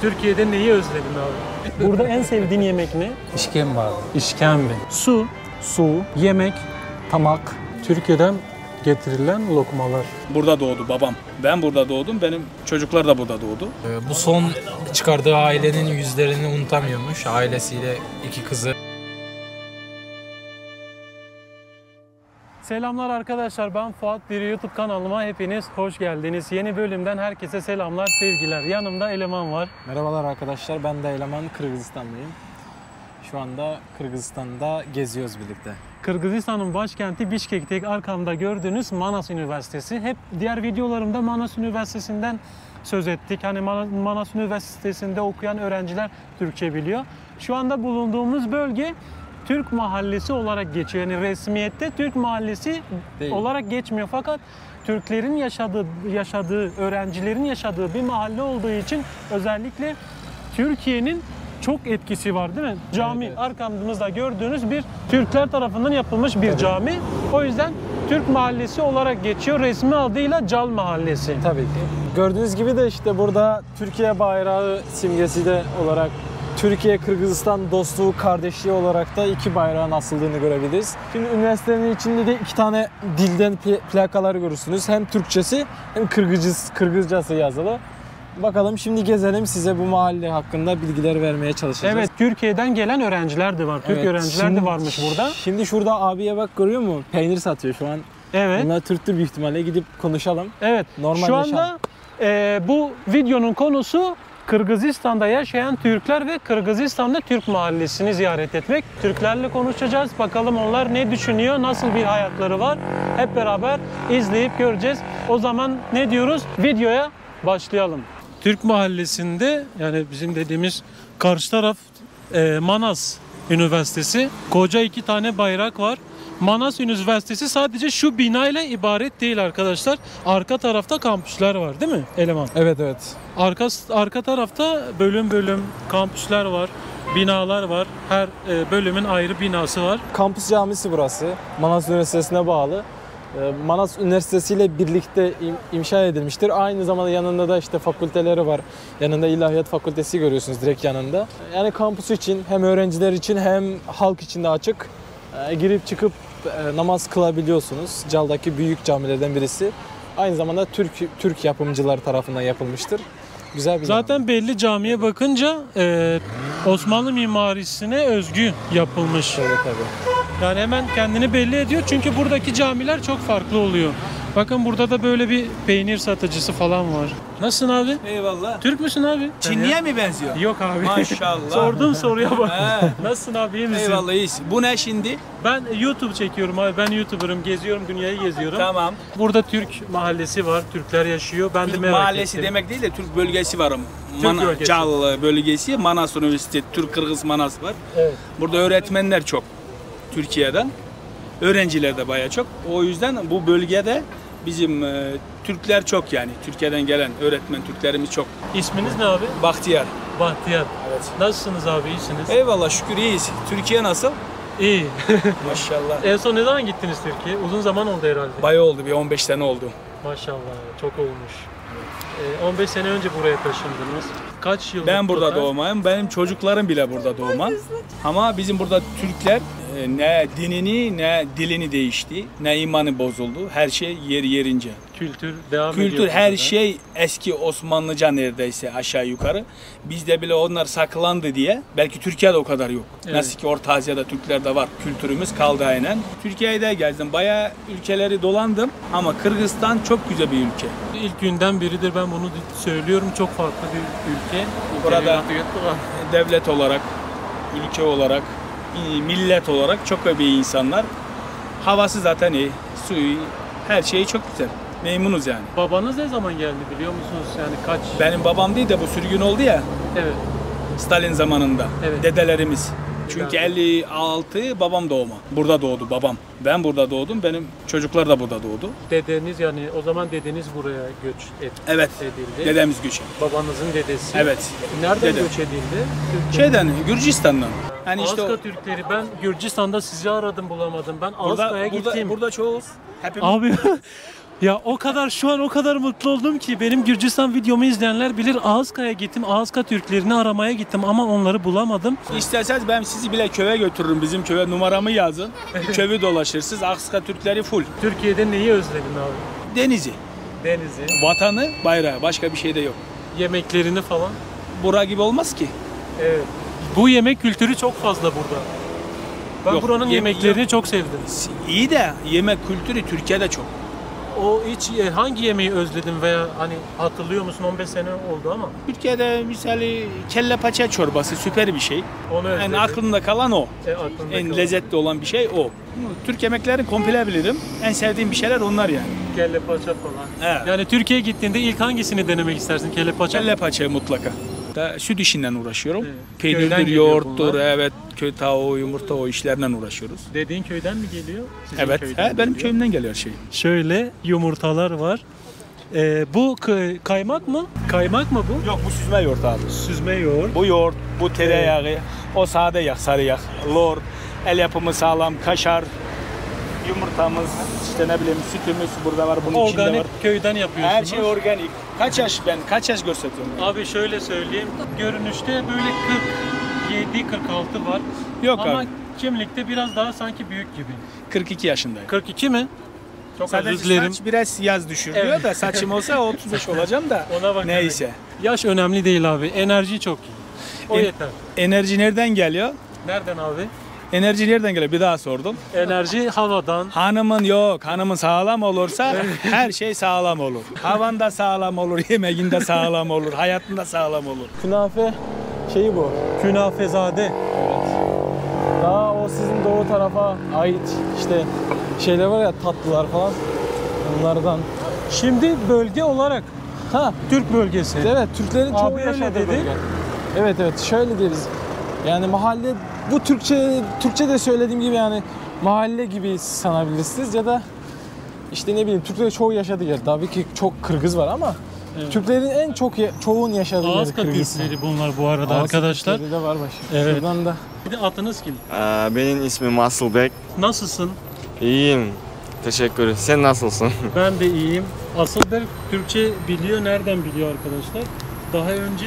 Türkiye'de neyi özledin abi? Burada en sevdiğin yemek ne? İşkembe abi. İşkembe. Su, Su, yemek, tamak. Türkiye'den getirilen lokmalar. Burada doğdu babam. Ben burada doğdum. Benim çocuklar da burada doğdu. Bu son çıkardığı ailenin yüzlerini unutamıyormuş. Ailesiyle 2 kızı. Selamlar arkadaşlar, ben Fuat Diri, YouTube kanalıma hepiniz hoş geldiniz. Yeni bölümden herkese selamlar, sevgiler. Yanımda eleman var. Merhabalar arkadaşlar, ben de eleman, Kırgızistanlıyım. Şu anda Kırgızistan'da geziyoruz birlikte. Kırgızistan'ın başkenti Bişkek'te arkamda gördüğünüz Manas Üniversitesi. Hep diğer videolarımda Manas Üniversitesi'nden söz ettik. Hani Manas Üniversitesi'nde okuyan öğrenciler Türkçe biliyor. Şu anda bulunduğumuz bölge Türk Mahallesi olarak geçiyor. Yani resmiyette Türk Mahallesi değil olarak geçmiyor. Fakat Türklerin yaşadığı, öğrencilerin yaşadığı bir mahalle olduğu için özellikle Türkiye'nin çok etkisi var değil mi? Cami, evet. Arkamızda gördüğünüz bir Türkler tarafından yapılmış bir cami. O yüzden Türk Mahallesi olarak geçiyor. Resmi adıyla Cal Mahallesi. Tabii ki. Gördüğünüz gibi de işte burada Türkiye bayrağı simgesi de olarak Türkiye-Kırgızistan dostluğu, kardeşliği olarak da 2 bayrağın asıldığını görebiliriz. Şimdi üniversitenin içinde de 2 tane dilden plakalar görürsünüz. Hem Türkçesi hem Kırgızcası yazılı. Bakalım şimdi gezelim, size bu mahalle hakkında bilgiler vermeye çalışacağız. Evet, Türkiye'den gelen öğrenciler de var. Türk öğrenciler de varmış burada. Şimdi şurada abiye bak, görüyor musun? Peynir satıyor şu an. Evet. Bunlar Türktür büyük ihtimalle, gidip konuşalım. Evet. Normal şu anda bu videonun konusu Kırgızistan'da yaşayan Türkler ve Kırgızistan'da Türk mahallesini ziyaret etmek. Türklerle konuşacağız. Bakalım onlar ne düşünüyor, nasıl bir hayatları var. Hep beraber izleyip göreceğiz. O zaman ne diyoruz? Videoya başlayalım. Türk mahallesinde, yani bizim dediğimiz karşı taraf Manas Üniversitesi. Koca 2 tane bayrak var. Manas Üniversitesi sadece şu binayla ibaret değil arkadaşlar. Arka tarafta kampüsler var değil mi eleman? Evet, evet. Arka tarafta bölüm bölüm kampüsler var. Binalar var. Her bölümün ayrı binası var. Kampüs camisi burası. Manas Üniversitesi'ne bağlı. Manas Üniversitesi ile birlikte inşa edilmiştir. Aynı zamanda yanında da işte fakülteleri var. Yanında İlahiyat Fakültesi görüyorsunuz direkt yanında. Yani kampüs için hem öğrenciler için hem halk için de açık. Girip çıkıp namaz kılabiliyorsunuz. Cal'daki büyük camilerden birisi. Aynı zamanda Türk yapımcılar tarafından yapılmıştır. Güzel bir zaten cami. Belli camiye bakınca Osmanlı mimarisine özgü yapılmış. Evet, tabii. Yani hemen kendini belli ediyor çünkü buradaki camiler çok farklı oluyor. Bakın burada da böyle bir peynir satıcısı falan var. Nasılsın abi? Eyvallah. Türk müsün abi? Çinliye mi benziyor? Yok abi. Maşallah. Sorduğum soruya bak. Nasılsın abi, iyi misin? Eyvallah, iyiyiz. Bu ne şimdi? Ben YouTube çekiyorum abi. Ben YouTuber'ım. Geziyorum, dünyayı geziyorum. Tamam. Burada Türk mahallesi var. Türkler yaşıyor. Ben Türk de merak mahallesi ettim. demek değil de Türk bölgesi var. Bölgesi. Cal bölgesi, Manas Üniversitesi, Türk-Kırgız Manas var. Evet. Burada öğretmenler çok. Türkiye'den. Öğrenciler de bayağı çok. O yüzden bu bölgede bizim Türkler çok yani. Türkiye'den gelen öğretmen Türklerimiz çok. İsminiz ne abi? Bahtiyar. Bahtiyar. Evet. Nasılsınız abi, iyisiniz? Eyvallah, şükür iyiyiz. Türkiye nasıl? İyi. Maşallah. En son ne zaman gittiniz Türkiye'ye? Uzun zaman oldu herhalde. Bayağı oldu, bir 15 sene oldu. Maşallah, çok olmuş. 15 sene önce buraya taşındınız. Kaç yıl? Ben burada doğmayım. Benim çocuklarım bile burada doğma. Ama bizim burada Türkler ne dinini ne dilini değişti, ne imanı bozuldu. Her şey yeri yerince. Kültür devam ediyor. Kültür, her şey eski Osmanlıca neredeyse aşağı yukarı. Bizde bile onlar saklandı diye. Belki Türkiye'de o kadar yok. Evet. Nasıl ki Orta Asya'da Türklerde var. Kültürümüz kaldı aynen. Türkiye'ye de gezdim. Bayağı ülkeleri dolandım. Ama Kırgızistan çok güzel bir ülke. İlk günden beridir ben bunu söylüyorum. Çok farklı bir ülke. Burada devlet olarak, ülke olarak, millet olarak çok iyi insanlar. Havası zaten iyi, suyu, her şeyi çok güzel. Memnunuz yani. Babanız ne zaman geldi biliyor musunuz? Yani kaç? Benim babam değil de bu sürgün oldu ya. Evet. Stalin zamanında. Evet. Dedelerimiz. Çünkü 56 babam doğma. Burada doğdu babam. Ben burada doğdum. Benim çocuklar da burada doğdu. Dedeniz, yani o zaman dedeniz buraya göç Evet. edildi. Dedemiz göç. Babanızın dedesi. Evet. Nereden Dedem. göç edildi? Şeyden, Gürcistan'dan. Hani işte Azka Türkleri. Ben Gürcistan'da sizi aradım, bulamadım. Ben Azka'ya gittim. Burada çoğuz. Hepimiz. Abi Ya o kadar şu an o kadar mutlu oldum ki benim Gürcistan videomu izleyenler bilir. Ağızka'ya gittim. Ağızka Türklerini aramaya gittim ama onları bulamadım. İsterseniz ben sizi bile köye götürürüm. Bizim köye numaramı yazın. Köyü dolaşırsınız. Akska Türkleri full. Türkiye'de neyi özledin abi? Denizi, Denizi, vatanı, bayrağı. Başka bir şey de yok. yemeklerini falan. Bura gibi olmaz ki. Evet. Bu yemek kültürü çok fazla burada. Ben Yok, buranın yemeklerini yok. çok sevdim. İyi de yemek kültürü Türkiye'de çok. O hiç hangi yemeği özledin veya hani hatırlıyor musun? 15 sene oldu ama. Türkiye'de misali kelle paça çorbası süper bir şey. Onu özledim. Yani aklımda kalan o. Aklımda En kalan. lezzetli olan bir şey o. Türk yemeklerini komple bilirim. En sevdiğim bir şeyler onlar yani. Kelle paça falan. Evet. Yani Türkiye'ye gittiğinde ilk hangisini denemek istersin? Kelle paça. Kelle paça mutlaka. Da süt işinden uğraşıyorum. Evet. Köyden Peynirdir, geliyor yoğurttur, bunlar. evet, köy tavuğu, yumurta o işlerden uğraşıyoruz. Dediğin köyden mi geliyor? Sizin Evet, köyden benim geliyor. köyümden geliyor şey. Şöyle yumurtalar var. Bu kaymak mı? Kaymak mı bu? Yok bu süzme yoğurt abi. Süzme yoğurt. Bu yoğurt, bu tereyağı, o sade yağ, sarı yağ, lor, el yapımı sağlam, kaşar, yumurtamız, işte ne bileyim sütümüz burada var, bunun içinde Organik var. köyden yapıyorsunuz. Her şey organik. Kaç yaş gösteriyorum? Abi şöyle söyleyeyim. Görünüşte böyle 47-46 var. Yok Ama abi. kimlikte biraz daha sanki büyük gibi. 42 yaşındayım. 42 mi? Çok Sadece özür dilerim. saç biraz yaz düşürüyor Evet. da saçım olsa 35 olacağım da Ona bakarak. neyse. Yaş önemli değil abi. Enerji çok iyi. O yeter. Enerji nereden geliyor? Nereden abi? Enerji nereden geliyor? Bir daha sordum. Enerji havadan. Hanımın sağlam olursa her şey sağlam olur. Havan da sağlam olur, yemeğin de sağlam olur, hayatın da sağlam olur. Künafe şeyi bu. Künafezade. Daha o sizin doğu tarafa ait işte şeyler var ya, tatlılar falan. Onlardan. Şimdi bölge olarak Ha, Türk bölgesi. evet, Türklerin çoğu Abi öyle yaşadığı dedi. bölge. Evet evet, şöyle deriz. Yani mahalle, bu Türkçe de söylediğim gibi yani mahalle gibi sanabilirsiniz ya da işte ne bileyim, Türklerin çoğu yaşadığı yer. Tabii ki çok Kırgız var ama Evet. Türklerin en çok çoğun yaşadığı yer Ağızka Kırgızistan. Türkleri bunlar bu arada Ağızka arkadaşlar. Türkleri de var başı. Evet. Şuradan da. Bir de adınız kim? Benim ismim Asılbek. Nasılsın? İyiyim. Teşekkür. Sen nasılsın? Ben de iyiyim. Asılberk Türkçe biliyor. Nereden biliyor arkadaşlar? Daha önce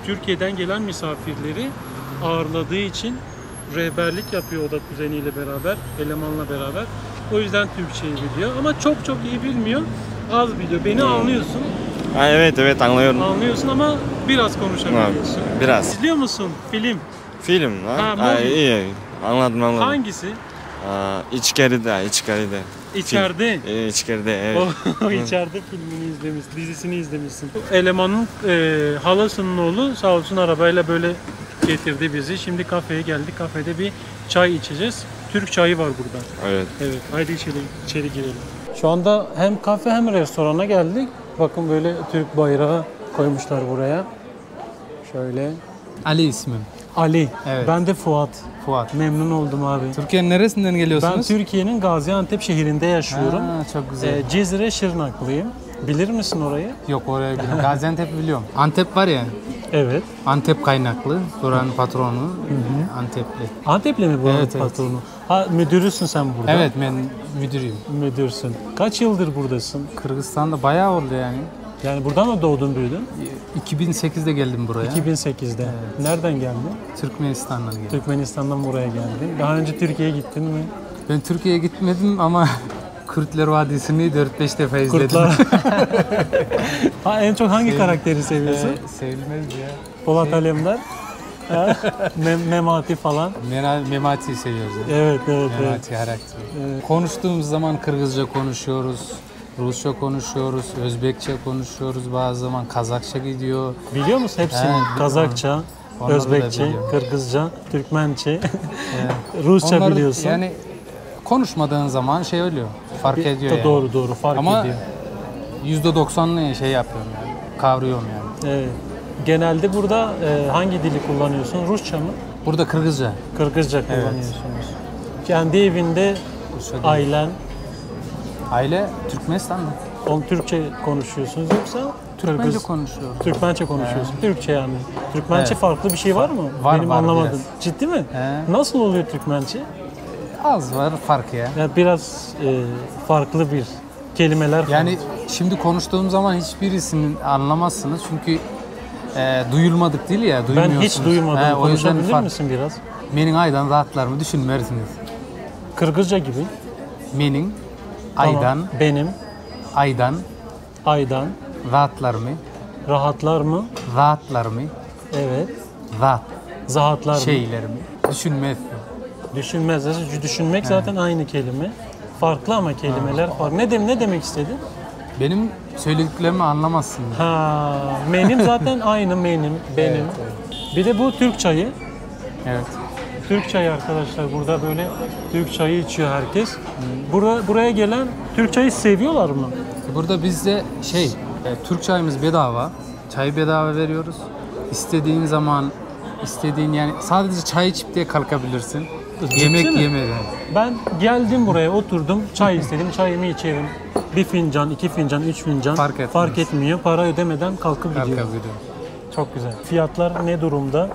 Türkiye'den gelen misafirleri ağırladığı için rehberlik yapıyor o da kuzeniyle beraber, elemanla beraber. O yüzden Türkçeyi biliyor ama çok iyi bilmiyor. Az biliyor. Beni anlıyorsun. Ha, evet anlıyorum. Anlıyorsun ama biraz konuşabiliyorsun. Biraz. İzliyor musun film? Film Ha, ha? movie. İyi. Anladım. Hangisi? İçeride. İçeride. İçeride evet. O içeride filmini izlemiş, dizisini izlemişsin. Elemanın halasının oğlu sağ olsun arabayla böyle getirdi bizi. Şimdi kafeye geldik. Kafede bir çay içeceğiz. Türk çayı var burada. Evet. Evet. Haydi içeri girelim. Şu anda hem kafe hem restorana geldik. Bakın böyle Türk bayrağı koymuşlar buraya. Şöyle. Ali ismim. Ali. Evet. Ben de Fuat. Fuat. Memnun oldum abi. Türkiye'nin neresinden Ben geliyorsunuz? Türkiye'nin Gaziantep şehrinde yaşıyorum. Ha, çok güzel. Cizre Şırnaklıyım. Bilir misin orayı? Yok, oraya bilmiyorum. Gaziantep'i biliyorum. Antep var ya. Evet. Antep kaynaklı. Buranın patronu Antepli. Antepli mi bu Evet, evet. patronu? Ha, müdürüsün sen burada. Evet, ben müdürüyüm. Müdürsün. Kaç yıldır buradasın? Kırgızistan'da bayağı oldu yani. Yani burada mı doğdun büyüdün? 2008'de geldim buraya. 2008'de. Nereden geldin? Türkmenistan'dan geldim. Türkmenistan'dan buraya geldin. Daha önce Türkiye'ye gittin mi? Ben Türkiye'ye gitmedim ama Kürtler Vadisi'ni 4-5 defa izledim. Kurtlar. Ha, en çok hangi karakteri seviyorsun? Sevilmez ya. Polat Alemdar. Ha? Memati falan. Memati'yi seviyoruz ya. Evet. Memati karakteri. Konuştuğumuz zaman Kırgızca konuşuyoruz. Rusça konuşuyoruz, Özbekçe konuşuyoruz, bazı zaman Kazakça gidiyor. Biliyor musun hepsini? Evet, Kazakça, onları da Özbekçe, biliyorum. Kırgızca, Türkmence, Rusça Onları biliyorsun. yani konuşmadığın zaman şey oluyor, fark ediyor yani. Doğru fark Ama ediyor. %90'ını şey yapıyorum yani, kavruyorum yani. Evet. Genelde burada hangi dili kullanıyorsun? Rusça mı? Burada Kırgızca. Kırgızca kullanıyorsunuz. Kendi evinde Rusça değil. ailen, Aile Türkmenistan'da. on Türkçe konuşuyorsunuz yoksa Türkmence konuşuyoruz. Türkmence konuşuyorsun. Türkçe yani. Türkmence Evet. farklı bir şey var mı? Var, Benim var anlamadım. biraz. Ciddi mi? He. Nasıl oluyor Türkmence? Az var fark ya. Yani biraz farklı bir kelimeler falan. Yani şimdi konuştuğum zaman hiçbirisini anlamazsınız çünkü duyulmadık değil ya, ben duymuyorsunuz. hiç duymadım. O yüzden Konuşabilir fark. misin biraz? Menin aydan rahatlarımı düşünmersiniz. Kırgızca gibi. Menin Tamam. aydan, Benim aydan aydan rahatlarımı, rahatlar mı? Evet. rahat Zahatlar mı? şeylerimi düşünmez. Düşünmez. Düşünmek zaten aynı kelime. Farklı ama kelimeler farklı. Ne demek istedin? Benim söylediklerimi anlamazsınız. Ha, benim zaten aynı benim. Evet. Bir de bu Türk çayı. Evet. Türk çayı arkadaşlar. Burada böyle Türk çayı içiyor herkes. Buraya gelen Türk çayı seviyorlar mı? Burada bizde Türk çayımız bedava. Çay bedava veriyoruz. İstediğin zaman, yani sadece çay içip de kalkabilirsin. Yemek mi? yemeden. Ben geldim buraya oturdum. Çay istedim. Çayımı içerim. Bir fincan, 2 fincan, 3 fincan. Fark etmiyor. Para ödemeden kalkıp gidiyor. Kalkabilirim. Çok güzel. Fiyatlar ne durumda?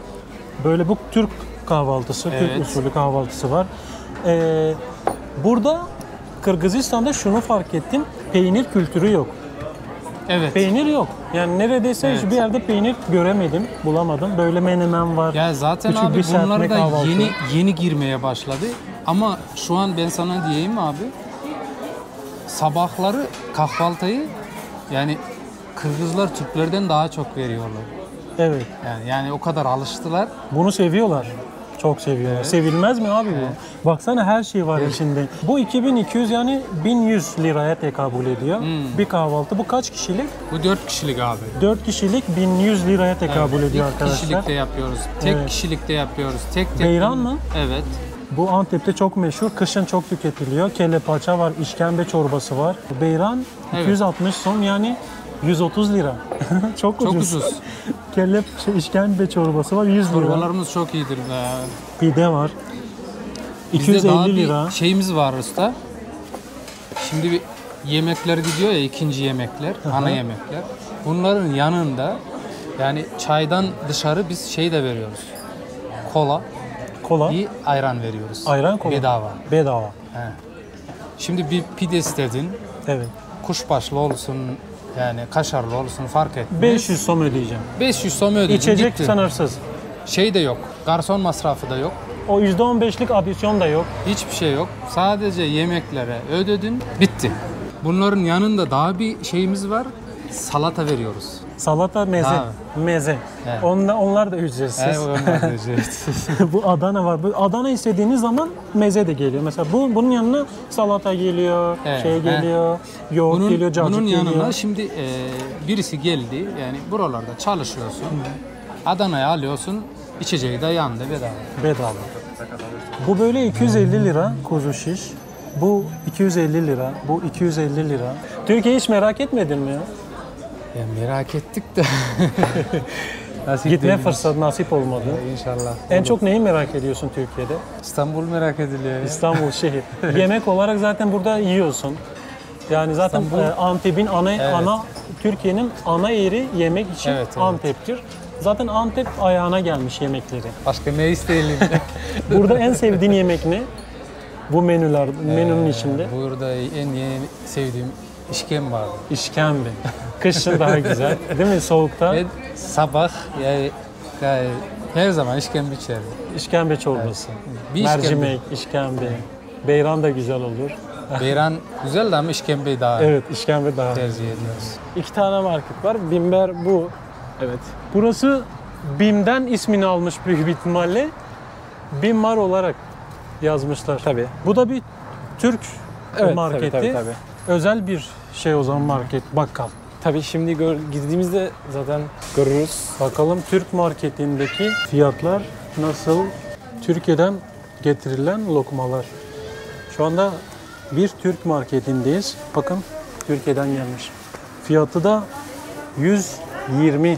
Böyle bu Türk kahvaltısı, Evet. Türk usulü kahvaltısı var. Burada Kırgızistan'da şunu fark ettim. Peynir kültürü yok. Evet. Peynir yok. Yani neredeyse Evet. hiçbir yerde peynir göremedim, bulamadım. Böyle menemen var. Ya zaten Küçük bir abi serpme bunlar da kahvaltı. yeni girmeye başladı. Ama şu an ben sana diyeyim abi. Sabahları kahvaltıyı yani Kırgızlar Türklerden daha çok veriyorlar. Evet. Yani o kadar alıştılar. Bunu seviyorlar. Çok seviyorlar. Evet. Sevilmez mi abi bu? Baksana her şey var içinde. Bu 2200 yani 1100 liraya tekabül ediyor. Bir kahvaltı. Bu kaç kişilik? Bu 4 kişilik abi. 4 kişilik 1100 liraya tekabül ediyor İki arkadaşlar. kişilikte yapıyoruz. Tek Evet. kişilikte yapıyoruz. Tek. Beyran mı? Evet. Bu Antep'te çok meşhur. Kışın çok tüketiliyor. Kelle paça var, işkembe çorbası var. Beyran Evet. 260 son yani 130 lira. Çok ucuz. Çok ucuz. Kelle işkembe çorbası var 100 lira. Çorbalarımız çok iyidir be. Pide var. Bizde daha 250 bir lira. şeyimiz var usta. Şimdi bir yemekler gidiyor ya, ikinci yemekler, ana yemekler. Bunların yanında yani çaydan dışarı biz şey de veriyoruz. Kola, Kola. bir ayran veriyoruz. Ayran kola. Bedava. Bedava. He. Şimdi bir pide istedin. Evet. Kuşbaşlı olsun, yani kaşarlı olsun fark etmez. 500 som ödeyeceğim. 500 som ödedin. İçecek gitti. sınırsız. Şey de yok. Garson masrafı da yok. O %15'lik adisyon da yok. Hiçbir şey yok. Sadece yemeklere ödedin, bitti. Bunların yanında daha bir şeyimiz var. Salata veriyoruz. Salata, meze. Ha. Meze. Evet. Onlar da ücretsiz. onlar da ücretsiz. Bu Adana var. Bu Adana istediğiniz zaman meze de geliyor. Mesela bunun yanına salata geliyor, Evet, şey geliyor, yoğurt geliyor, cacık bunun geliyor. yanına şimdi birisi geldi. Yani buralarda çalışıyorsun. Adana'ya alıyorsun. İçeceği de yanında bedava. Bedava. Bu böyle 250 lira kuzu şiş. Bu 250 lira, bu 250 lira. Türkiye hiç merak etmedin mi ya? Ya merak ettik de. Nasip Gitme değil. fırsat nasip olmadı. İnşallah. En çok neyi merak ediyorsun Türkiye'de? İstanbul merak ediliyor. ya. İstanbul şehir. Yemek olarak zaten burada yiyorsun. Yani zaten Antep'in Türkiye'nin ana yeri yemek için Evet, evet. Antep'tir. Zaten Antep ayağına gelmiş yemekleri. Başka ne isteyelim? Burada en sevdiğin yemek ne? Bu menünün içinde. Burada en yeni sevdiğim işkembe var. İşkembe. Kışın daha güzel. Değil mi? Soğukta Ben sabah yani her zaman işkembe içerim. işkembe çorbası. Bir işkembe. Mercimek, işkembe. Beyran da güzel olur. Beyran güzel de ama işkembeyi daha Evet, işkembe daha. tercih ediyoruz. 2 tane market var. Bimber bu. Evet. Burası BİM'den ismini almış büyük bir ihtimalle. BİMAR olarak yazmışlar. Tabii. Bu da bir Türk Evet, marketi. tabii. Özel bir şey o zaman market, bakkal. Tabii şimdi gittiğimizde zaten görürüz. Bakalım Türk marketindeki fiyatlar nasıl? Türkiye'den getirilen lokmalar. Şu anda bir Türk marketindeyiz. Bakın Türkiye'den gelmiş. Fiyatı da 120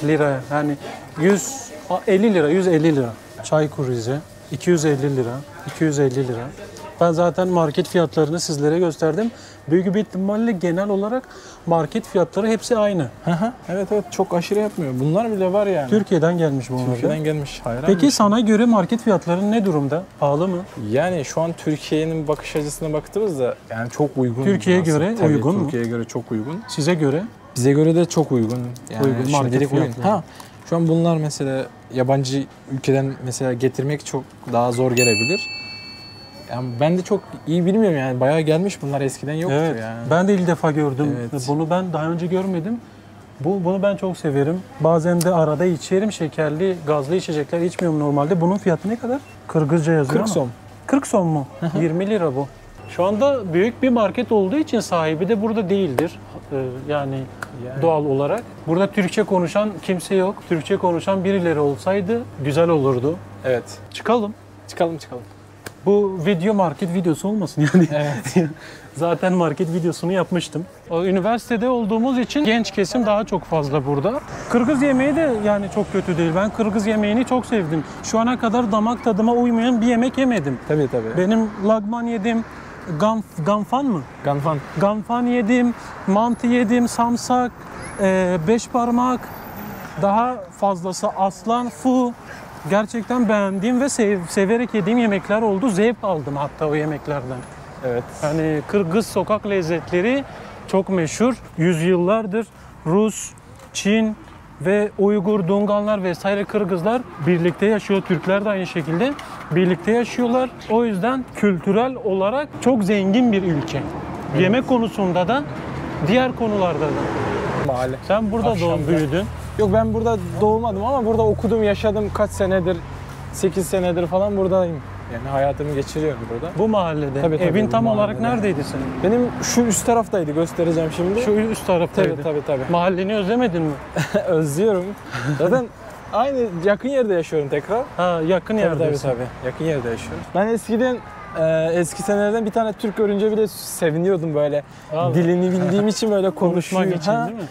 lira. Yani 150 lira, 150 lira. Çaykur Rize 250 lira, 250 lira. Ben zaten market fiyatlarını sizlere gösterdim. Büyük bir ihtimalle genel olarak market fiyatları hepsi aynı. Evet evet, çok aşırı yapmıyor. Bunlar bile var yani. Türkiye'den gelmiş bunlar. Türkiye'den gelmiş. Hayran Peki mısın? sana göre market fiyatları ne durumda? Pahalı mı? Yani şu an Türkiye'nin bakış açısına baktığımızda yani çok uygun. Türkiye'ye aslında. göre Tabii, uygun mu? Türkiye'ye göre çok uygun. Size göre? Bize göre de çok uygun. Yani Uygun, market şimdilik uygun. fiyatları. Ha, şu an bunlar mesela yabancı ülkeden mesela getirmek çok daha zor gelebilir. Yani ben de çok iyi bilmiyorum yani. Bayağı gelmiş, bunlar eskiden yoktu Evet. yani. Ben de ilk defa gördüm. Evet. Bunu ben daha önce görmedim. Bunu ben çok severim. Bazen de arada içerim. Şekerli, gazlı içecekler içmiyorum normalde. Bunun fiyatı ne kadar? Kırgızca yazıyor 40 ama. som. 40 son mu? 20 lira bu. Şu anda büyük bir market olduğu için sahibi de burada değildir. Yani doğal olarak. Burada Türkçe konuşan kimse yok. Türkçe konuşan birileri olsaydı güzel olurdu. Evet. Çıkalım. Çıkalım. Bu video market videosu olmasın yani. Evet. Zaten market videosunu yapmıştım. Üniversitede olduğumuz için genç kesim daha çok fazla burada. Kırgız yemeği de yani çok kötü değil. Ben Kırgız yemeğini çok sevdim. Şu ana kadar damak tadıma uymayan bir yemek yemedim. Tabii. Benim lagman yedim, ganfan mı? Ganfan. Ganfan yedim, mantı yedim, samsak, beş parmak, daha fazlası aslan, fu. Gerçekten beğendiğim ve severek yediğim yemekler oldu. Zevk aldım hatta o yemeklerden. Evet. Yani Kırgız sokak lezzetleri çok meşhur. Yüzyıllardır Rus, Çin ve Uygur, Dunganlar vesaire Kırgızlar birlikte yaşıyor. Türkler de aynı şekilde birlikte yaşıyorlar. O yüzden kültürel olarak çok zengin bir ülke. Yemek konusunda da diğer konularda da. Mahalle. Sen burada Akşamda. doğup büyüdün. Yok, ben burada doğmadım ama burada okudum, yaşadım kaç senedir. 8 senedir falan buradayım. Yani hayatımı geçiriyorum burada. Bu mahallede. Tabii, Evin bu tam olarak mahallede. neredeydi senin? Benim şu üst taraftaydı, göstereceğim şimdi. Şu üst taraftaydı. Tabii. Mahalleni özlemedin mi? Özlüyorum. Zaten aynı yakın yerde yaşıyorum tekrar. Ha, yakın yerdesin. Tabii. Yakın yerde yaşıyorum. Ben eskiden eski senelerden bir tane Türk görünce bile seviniyordum böyle. Vallahi. Dilini bildiğim için böyle Konuşmak konuşuyor. için değil mi?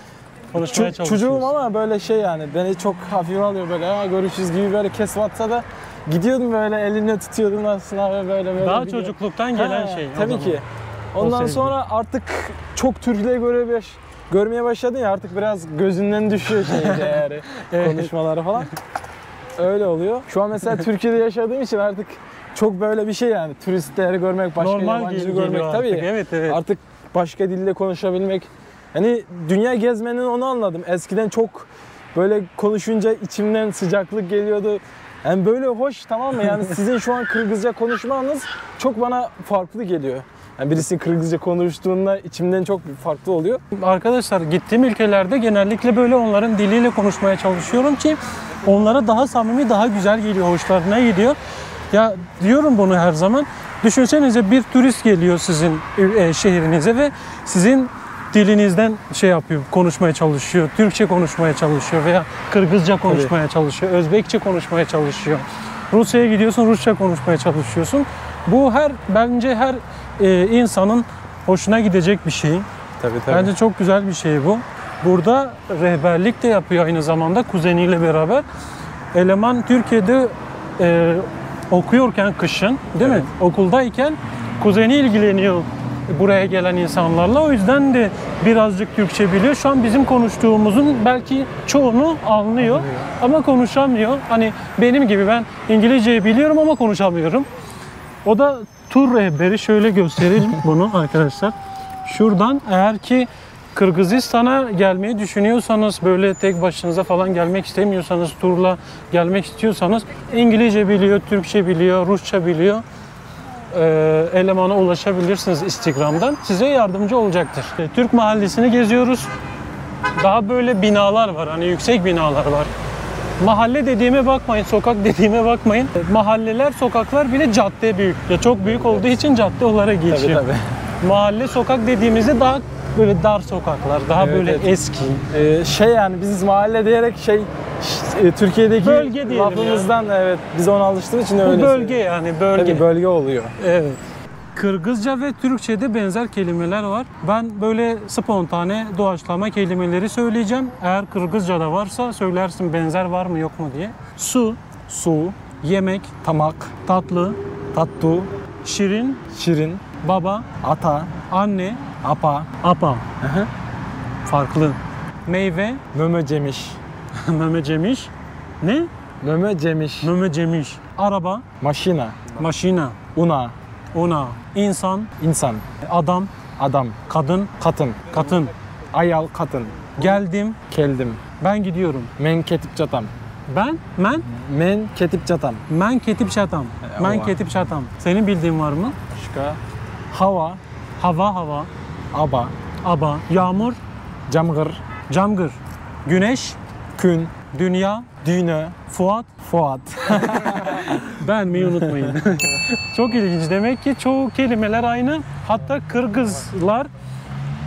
Konuşmaya Çocuğum çalışıyorsun. ama böyle şey yani beni çok hafife alıyor böyle. Ha, görüşürüz gibi böyle kes atsa da gidiyordum böyle, eline tutuyordum aslında ve böyle. Daha biliyor. çocukluktan gelen şey. o Tabii zaman. ki. Ondan sevgi. sonra artık çok Türk'le görmeye başladın ya, artık biraz gözünden düşüyor şeyde yani konuşmaları falan. Öyle oluyor. Şu an mesela Türkiye'de yaşadığım için artık çok böyle bir şey yani, turistleri görmek, başka Normal yabancı geliyor görmek artık. tabii. Evet. Artık başka dilde konuşabilmek. Hani dünya gezmenin onu anladım. Eskiden çok böyle konuşunca içimden sıcaklık geliyordu. Yani böyle hoş, tamam mı? Yani sizin şu an Kırgızca konuşmanız çok bana farklı geliyor. Yani birisi Kırgızca konuştuğunda içimden çok farklı oluyor. Arkadaşlar gittiğim ülkelerde genellikle böyle onların diliyle konuşmaya çalışıyorum ki onlara daha samimi, daha güzel geliyor, hoşlarına gidiyor. Ya diyorum bunu her zaman. Düşünsenize bir turist geliyor sizin şehrinize ve sizin dilinizden şey yapıyor, konuşmaya çalışıyor, Türkçe konuşmaya çalışıyor veya Kırgızca konuşmaya çalışıyor, Özbekçe konuşmaya çalışıyor. Rusya'ya gidiyorsun, Rusça konuşmaya çalışıyorsun. Bu bence her insanın hoşuna gidecek bir şey. Tabii. Bence çok güzel bir şey bu. Burada rehberlik de yapıyor aynı zamanda kuzeniyle beraber. Eleman Türkiye'de okuyorken kışın, değil mi? Okuldayken kuzeni ilgileniyor buraya gelen insanlarla. O yüzden de birazcık Türkçe biliyor. Şu an bizim konuştuğumuzun belki çoğunu anlıyor ama konuşamıyor. Hani benim gibi, ben İngilizceyi biliyorum ama konuşamıyorum. O da tur rehberi. Şöyle gösterelim bunu arkadaşlar. Şuradan, eğer ki Kırgızistan'a gelmeyi düşünüyorsanız, böyle tek başınıza falan gelmek istemiyorsanız, turla gelmek istiyorsanız, İngilizce biliyor, Türkçe biliyor, Rusça biliyor. Elemana ulaşabilirsiniz Instagram'dan. Size yardımcı olacaktır. Türk mahallesini geziyoruz. Daha böyle binalar var. Hani yüksek binalar var. Mahalle dediğime bakmayın, sokak dediğime bakmayın. Mahalleler, sokaklar bile cadde büyük. Ya çok büyük olduğu için cadde olarak geçiyor. Tabii. Mahalle, sokak dediğimizde daha böyle dar sokaklar, daha Evet, böyle evet. eski. Şey yani biz mahalle diyerek Türkiye'deki Bölge diyelim lafımızdan evet, biz ona alıştığımız için öyle Bu bölge söylüyoruz. yani, bölge. Tabii bölge oluyor. Evet. Kırgızca ve Türkçe'de benzer kelimeler var. Ben böyle spontane doğaçlama kelimeleri söyleyeceğim. Eğer Kırgızca'da varsa söylersin benzer var mı yok mu diye. Su, Su, yemek, tamak, tatlı, tatlı, Şirin, Şirin, baba, ata, anne, apa, apa. hı. Farklı. Meyve, Möme cemiş. meme cemiş. Ne? Möme cemiş. Meme cemiş. Araba, Maşina, maşina, una, ona. İnsan, insan, adam, adam, kadın, katın, katın. ayal katın, Geldim, keldim, ben gidiyorum. men ketip çatam, Men men ketip çatam. ketip çatam. Men ova. ketip çatam. Senin bildiğin var mı? Başka, hava, Hava, aba, aba, yağmur, camgır, camgır, güneş, kün, dünya, düğne, Fuat. Fuat. Beğenmeyi unutmayın. Çok ilginç. Demek ki çoğu kelimeler aynı. Hatta Kırgızlar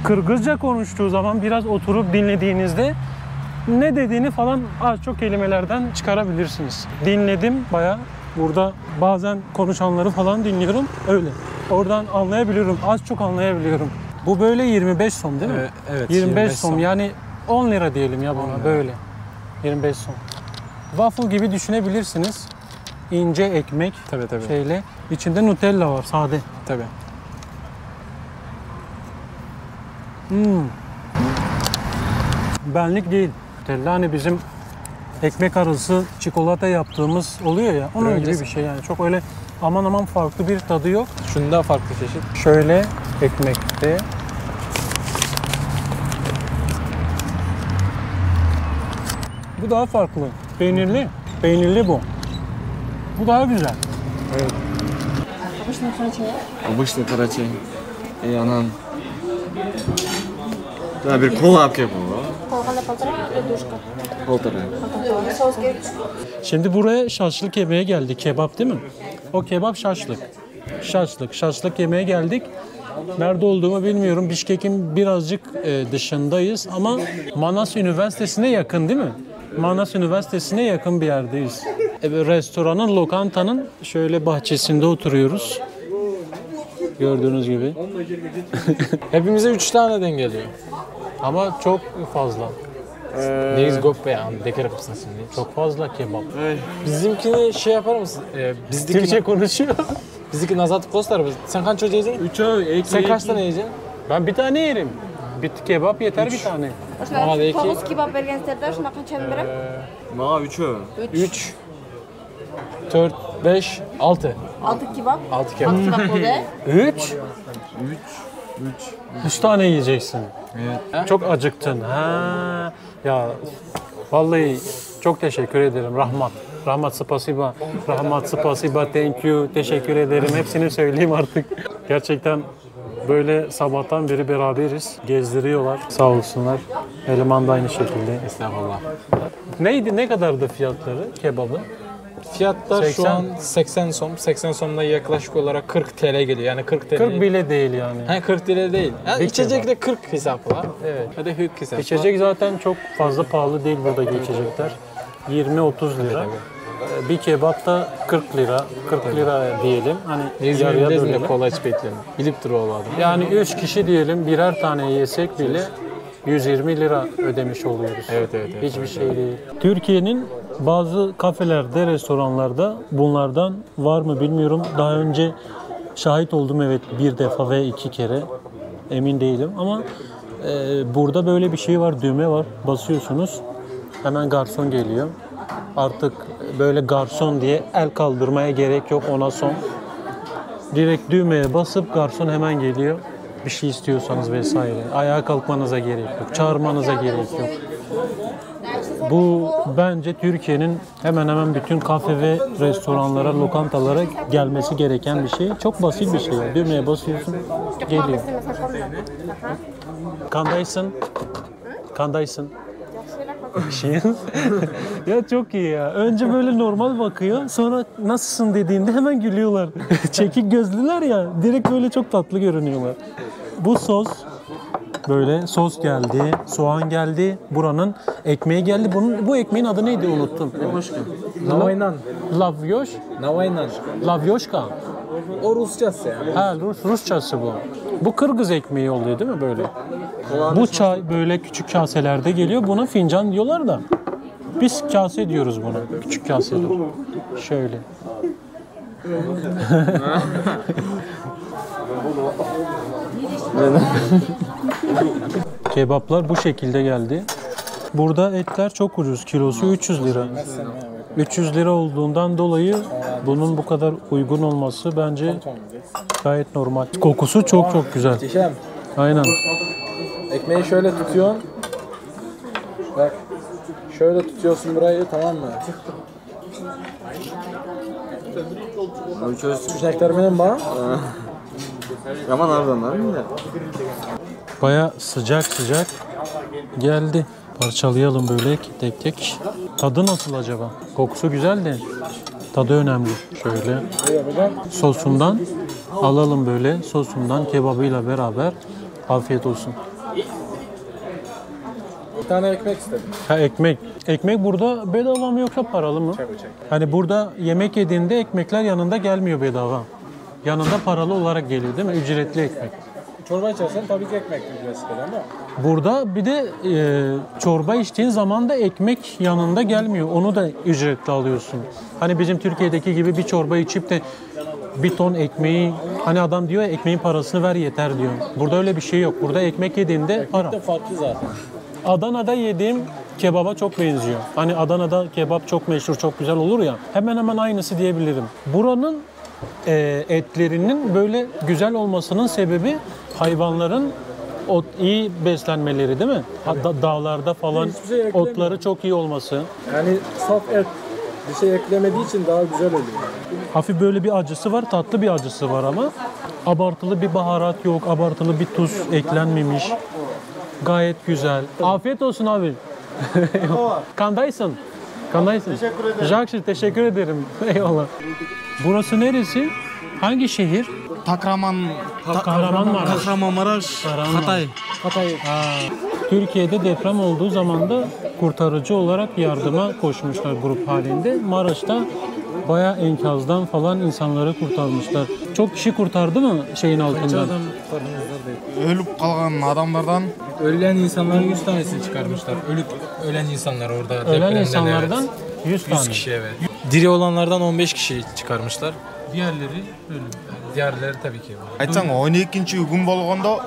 Kırgızca konuştuğu zaman biraz oturup dinlediğinizde ne dediğini falan az çok kelimelerden çıkarabilirsiniz. Dinledim bayağı. Burada bazen konuşanları falan dinliyorum. Öyle. Oradan anlayabiliyorum. Az çok anlayabiliyorum. Bu böyle 25 som değil mi? Evet, 25 som. Yani 10 lira diyelim ya buna böyle. 25 som. Waffle gibi düşünebilirsiniz. İnce ekmek Tabii. şeyle. İçinde Nutella var sade. Tabii. Benlik değil. Nutella hani bizim ekmek arası çikolata yaptığımız oluyor ya. Onun gibi Öncesi. bir şey yani. Çok öyle aman farklı bir tadı yok. Şunda farklı çeşit. Şöyle ekmekte. Bu daha farklı. Peynirli. Peynirli bu. Bu daha güzel. Обычный карачай. Ey anam. Да, bir kola hap yapalım. Полгода полтора или душка? Полтора. Соус керек. Şimdi buraya şaşlık yemeye geldik. Kebap değil mi? O kebap şaşlık. Şaşlık yemeye geldik. Nerede olduğumu bilmiyorum. Bişkek'in birazcık dışındayız ama Manas Üniversitesi'ne yakın değil mi? Manas Üniversitesi'ne yakın bir yerdeyiz. Restoranın, lokantanın şöyle bahçesinde oturuyoruz. Gördüğünüz gibi. Hepimize 3 taneden geliyor. Ama çok fazla. Neyiz gop be ya. Dekar yapısın şimdi. Çok fazla kebap. Bizimkini şey yapar mısın? Bizdeki, Türkçe konuşuyor. bizdeki Nazat Kostar mı? Sen kaç çocuğu yiyeceksin? 3 ay Sen kaç tane yiyeceksin? Ben bir tane yerim. Bir kebap yeter bir tane. Bana da iki. Тоғыз кебап бергенсіздер шунаqa қаншаны берем? Bana 3'ü. 3, 4, 5, 6. 6 kebap. 6 kebap. 6 kebap oldu. 3 tane yiyeceksin. Evet. Çok acıktın. Ha. Ya vallahi çok teşekkür ederim. Rahmat spasiba. Rahmat spasiba. Thank you. Teşekkür ederim. Hepsini söyleyeyim artık. Gerçekten böyle sabahtan beri beraberiz. Gezdiriyorlar. Sağ olsunlar. Eleman da aynı şekilde. Estağfurullah. Neydi? Ne kadardı fiyatları kebabı? Fiyatlar 80. şu an 80 som. 80 somda yaklaşık olarak 40 TL geliyor. Yani 40 TL. 40 bile değil yani. Ha 40 TL değil. Yani Bir içecekte 40 hesapla. Evet. Hadi hük hesapla. İçecek zaten çok fazla pahalı değil buradaki içecekler. 20-30 lira. Bir kebap da 40 lira. 40 lira diyelim. Hani yarıya İzmir'de bölelim. de kola iç bekliyorum. Bilip dur o adam. Yani 3 kişi diyelim birer tane yesek bile 120 lira ödemiş oluyoruz. Evet. Hiçbir şey değil. Türkiye'nin bazı kafelerde, restoranlarda bunlardan var mı bilmiyorum. Daha önce şahit oldum evet bir defa ve 2 kere. Emin değilim ama burada böyle bir şey var, düğme var. Basıyorsunuz. Hemen garson geliyor. Artık böyle garson diye el kaldırmaya gerek yok ona son. Direkt düğmeye basıp garson hemen geliyor. Bir şey istiyorsanız vesaire. Ayağa kalkmanıza gerek yok. Çağırmanıza gerek yok. Bu bence Türkiye'nin hemen hemen bütün kafe ve restoranlara, lokantalara gelmesi gereken bir şey. Çok basit bir şey. Düğmeye basıyorsun, geliyor. Kandaysın. Kandaysın. Ya çok iyi ya. Önce böyle normal bakıyor. Sonra nasılsın dediğinde hemen gülüyorlar. Çekik gözlüler ya. Direkt böyle çok tatlı görünüyorlar. Bu sos böyle sos geldi, soğan geldi, buranın ekmeği geldi. Bu ekmeğin adı neydi unuttum. Navaynan. Lavyoş, Navaynan. lavyoşka. O Rusçası yani. Ha Rusçası bu. Bu Kırgız ekmeği oluyor değil mi böyle? Bu çay böyle küçük kaselerde geliyor. Buna fincan diyorlar da. Biz kase diyoruz buna. Küçük kaseler. Şöyle. Kebaplar bu şekilde geldi. Burada etler çok ucuz. Kilosu 300 lira. 300 lira olduğundan dolayı bunun bu kadar uygun olması bence gayet normal. Kokusu çok çok güzel. Muhteşem. Aynen. Ekmeği şöyle tutuyorsun. Bak. Şöyle tutuyorsun burayı, tamam mı? Abi çöz. Düşnekler benim bana. Yaman abi onlar mı ya? Baya sıcak sıcak geldi. Parçalayalım böyle tek tek. Tadı nasıl acaba? Kokusu güzel de tadı önemli. Şöyle sosundan alalım böyle. Sosundan kebabıyla beraber afiyet olsun. Bir tane ekmek istedim. Ha ekmek. Ekmek burada bedava mı yoksa paralı mı? Hani burada yemek yediğinde ekmekler yanında gelmiyor bedava. Yanında paralı olarak geliyor değil mi? Ücretli ekmek. Çorba içersen tabii ki ekmek ücretsiz ama. Burada bir de çorba içtiğin zaman da ekmek yanında gelmiyor. Onu da ücretli alıyorsun. Hani bizim Türkiye'deki gibi bir çorba içip de bir ton ekmeği, hani adam diyor ya ekmeğin parasını ver yeter diyor. Burada öyle bir şey yok. Burada ekmek yediğinde para. Ekmek de farklı zaten. Adana'da yediğim kebaba çok benziyor. Hani Adana'da kebap çok meşhur, çok güzel olur ya. Hemen hemen aynısı diyebilirim. Buranın etlerinin böyle güzel olmasının sebebi hayvanların iyi beslenmeleri değil mi? Dağlarda falan Hiçbir şey eklemiyor. otları çok iyi olması. Yani saf et bir şey eklemediği için daha güzel oluyor. Hafif böyle bir acısı var, tatlı bir acısı var ama abartılı bir baharat yok, abartılı bir tuz eklenmemiş. Gayet güzel. Afiyet olsun abi. Kandaysın. Kandaysın. Teşekkür ederim. Jakşı, teşekkür ederim. Eyvallah. Burası neresi? Hangi şehir? Kahramanmaraş. Kahramanmaraş, Hatay. Hatay. Türkiye'de deprem olduğu zaman da kurtarıcı olarak yardıma koşmuşlar grup halinde. Maraş'ta bayağı enkazdan falan insanları kurtarmışlar. Çok kişi kurtardı mı şeyin altından? Ölüp kalan adamlardan ölen insanların 100 tanesini çıkarmışlar. Ölen insanlar orada Ölen depremden, insanlardan evet. 100 tane. 100 kişi evet. Diri olanlardan 15 kişi çıkarmışlar. Diğerleri ölüm. Diğerleri tabii ki. Айтсаң 12-нчи күн болгондо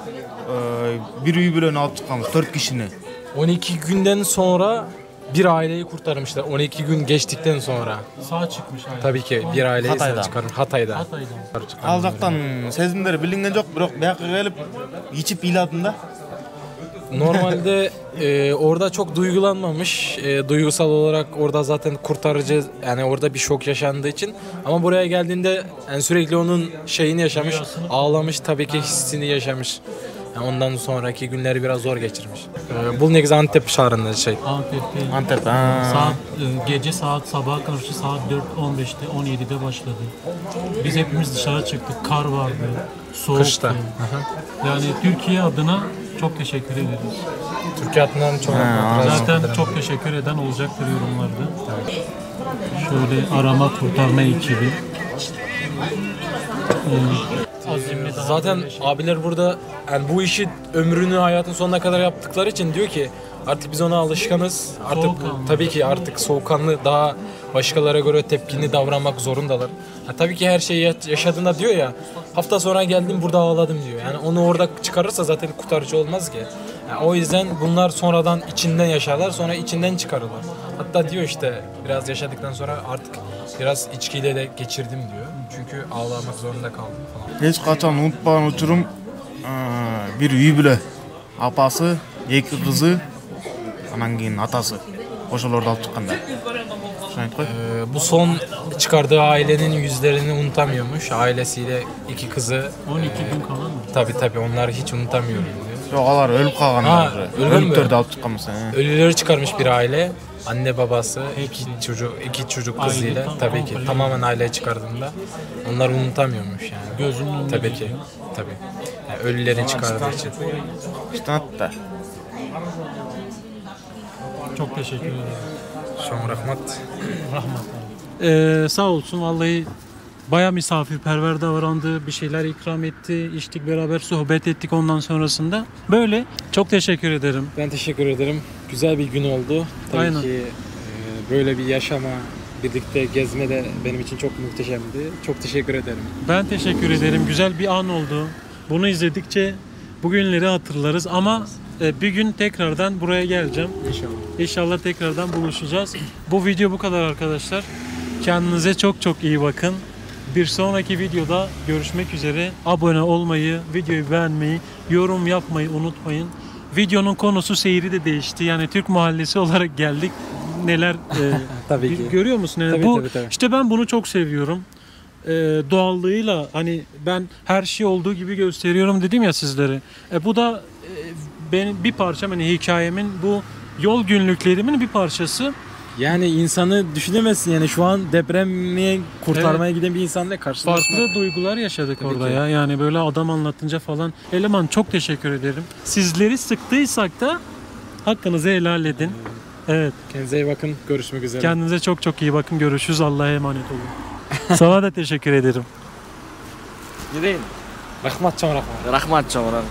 bir үй bilen алып чыкканбыз 4 кишини. 12 günden sonra bir aileyi kurtarmışlar. 12 gün geçtikten sonra. Sağ çıkmış. Aynen. Tabii ki bir aileyi Hatay'dan. çıkarmış. Hatay'da. Hatay'dan. Ал жактан сезимдер билинген жок, бирок бияка келип ичип ыйладым да. Normalde orada çok duygulanmamış. Duygusal olarak orada zaten kurtarıcı, yani orada bir şok yaşandığı için. Ama buraya geldiğinde yani sürekli onun şeyini yaşamış. Ağlamış, tabii ki hissini yaşamış. Yani ondan sonraki günleri biraz zor geçirmiş. Bu ne güzel Antep şehrinde şey. Antep'te. Antep. Gece sabaha karşı saat 4:15'te 17'de başladı. Biz hepimiz dışarı çıktık. Kar vardı. Soğuktu. Kışta. Yani Türkiye adına çok teşekkür ederiz. Türkiye adından çok Zaten çok teşekkür eden olacaktır yorumlarda. Şöyle arama kurtarma ekibi. Azimli daha Zaten böyle şey. abiler burada yani bu işi ömrünü hayatın sonuna kadar yaptıkları için diyor ki artık biz ona alışkanız. Artık Soğukkanlı. tabii ki artık soğukkanlı, daha başkalara göre tepkili davranmak zorundalar. Tabii ki her şeyi yaşadığında diyor ya, hafta sonra geldim burada ağladım diyor. Yani onu orada çıkarırsa zaten kurtarıcı olmaz ki. Yani o yüzden bunlar sonradan içinden yaşarlar, sonra içinden çıkarırlar. Hatta diyor işte biraz yaşadıktan sonra artık biraz içkiyle de geçirdim diyor. Çünkü ağlamak zorunda kaldım falan. Эч качан унутпаган учурум bir үй бүлө. Апасы, 2 кызы, анан кийин атасы. Ошолорду алып чыкканда. Шуну айткой. Bu son çıkardığı ailenin yüzlerini unutamıyormuş. Ailesiyle 2 kızı. 12 gün kalan mı? Tabii onları hiç unutamıyorum diyor. Жок, алар өлүп калгандар. Ha, ölgөн mü? Өлүктөрдү алып чыкканбыз. Ölüleri çıkarmış bir aile. Anne babası, iki çocuk kızıyla Aile tabii ki komple. tamamen aileye çıkardığında onları unutamıyormuş yani. Gözünün önünde Tabii ki. geziyor. Tabii. Yani ölüleri çıkardığı için. Штатта. Çok teşekkür ederim. Şom rahmat. Rahmet. Sağ olsun vallahi baya misafirperver davrandı, bir şeyler ikram etti, içtik beraber sohbet ettik ondan sonrasında. Böyle çok teşekkür ederim. Ben teşekkür ederim. Güzel bir gün oldu. Tabii Aynen. ki böyle bir yaşama birlikte gezme de benim için çok muhteşemdi. Çok teşekkür ederim. Ben teşekkür ederim. Güzel bir an oldu. Bunu izledikçe bugünleri hatırlarız ama bir gün tekrardan buraya geleceğim. İnşallah. İnşallah tekrardan buluşacağız. Bu video bu kadar arkadaşlar. Kendinize çok çok iyi bakın. Bir sonraki videoda görüşmek üzere. Abone olmayı, videoyu beğenmeyi, yorum yapmayı unutmayın. Videonun konusu seyri de değişti. Yani Türk mahallesi olarak geldik. Neler Tabii ki. görüyor musun? Yani Tabii, tabii. İşte ben bunu çok seviyorum. Doğallığıyla hani ben her şey olduğu gibi gösteriyorum dedim ya sizlere. Bu da benim bir parçam, hani hikayemin, bu yol günlüklerimin bir parçası. Yani insanı düşünemezsin yani şu an depremi kurtarmaya giden bir insanla karşılaşmak. Farklı duygular yaşadık Tabii orada ki. ya. Yani böyle adam anlatınca falan. Eleman çok teşekkür ederim. Sizleri sıktıysak da hakkınızı helal edin. Evet. Kendinize iyi bakın. Görüşmek üzere. Kendinize çok çok iyi bakın. Görüşürüz. Allah'a emanet olun. Sana da teşekkür ederim. Gideyin. Rahmat çam rahmat. Rahmat çamura.